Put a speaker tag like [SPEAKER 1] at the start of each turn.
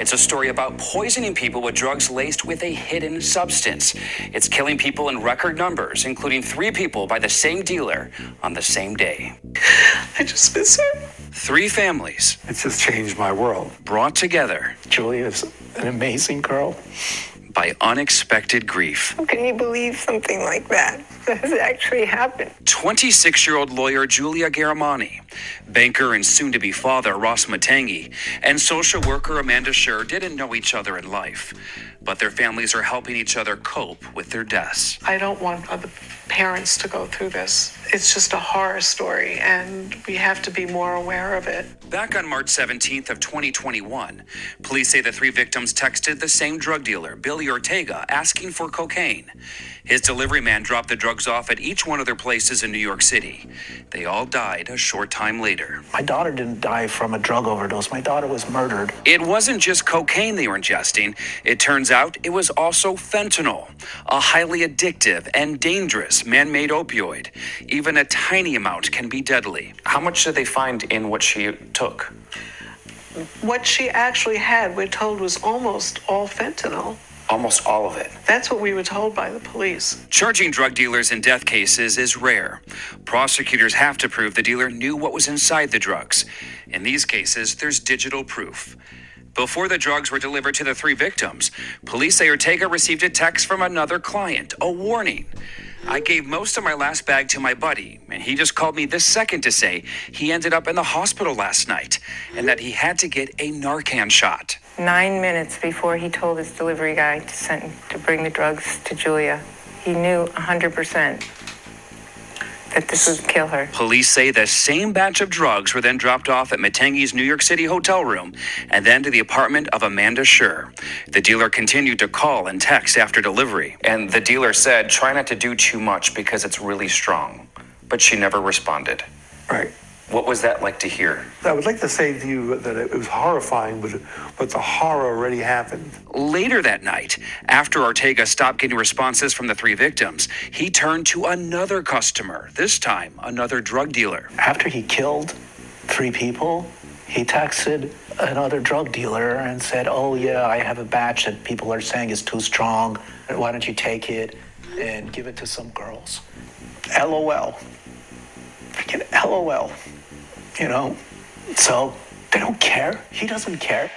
[SPEAKER 1] It's a story about poisoning people with drugs laced with a hidden substance. It's killing people in record numbers, including 3 people by the same dealer on the same day.
[SPEAKER 2] I just miss her.
[SPEAKER 1] 3 families.
[SPEAKER 3] It's just changed my world.
[SPEAKER 1] Brought together.
[SPEAKER 3] Julia's an amazing girl.
[SPEAKER 1] By unexpected grief.
[SPEAKER 2] How can you believe something like that has actually happened?
[SPEAKER 1] 26-year-old lawyer Julia Garamani, banker and soon-to-be father Ross Matangi, and social worker Amanda Scher didn't know each other in life, but their families are helping each other cope with their deaths.
[SPEAKER 2] I don't want other parents to go through this. It's just a horror story, and we have to be more aware of it.
[SPEAKER 1] Back on March 17th of 2021, police say the 3 victims texted the same drug dealer, Billy Ortega, asking for cocaine. His delivery man dropped the drugs off at each one of their places in New York City. They all died a short time later.
[SPEAKER 4] My daughter didn't die from a drug overdose. My daughter was murdered.
[SPEAKER 1] It wasn't just cocaine they were ingesting. It turns out it was also fentanyl, a highly addictive and dangerous man-made opioid. Even a tiny amount can be deadly. How much did they find in what she took?
[SPEAKER 2] What she actually had, we're told, was almost all fentanyl.
[SPEAKER 1] Almost all of it.
[SPEAKER 2] That's what we were told by the police.
[SPEAKER 1] Charging drug dealers in death cases is rare. Prosecutors have to prove the dealer knew what was inside the drugs. In these cases, there's digital proof. Before the drugs were delivered to the 3 victims, police say Ortega received a text from another client, a warning. I gave most of my last bag to my buddy, and he just called me this second to say he ended up in the hospital last night and that he had to get a Narcan shot.
[SPEAKER 5] 9 minutes before he told his delivery guy to bring the drugs to Julia, he knew 100% that this would kill her.
[SPEAKER 1] Police say the same batch of drugs were then dropped off at Matangi's New York City hotel room and then to the apartment of Amanda Scher. The dealer continued to call and text after delivery. And the dealer said, try not to do too much because it's really strong. But she never responded.
[SPEAKER 3] Right.
[SPEAKER 1] What was that like to hear?
[SPEAKER 3] I would like to say to you that it was horrifying, but the horror already happened.
[SPEAKER 1] Later that night, after Ortega stopped getting responses from the 3 victims, he turned to another customer, this time another drug dealer.
[SPEAKER 4] After he killed 3 people, he texted another drug dealer and said, oh yeah, I have a batch that people are saying is too strong. Why don't you take it and give it to some girls? LOL. Freaking LOL. You know? So they don't care. He doesn't care.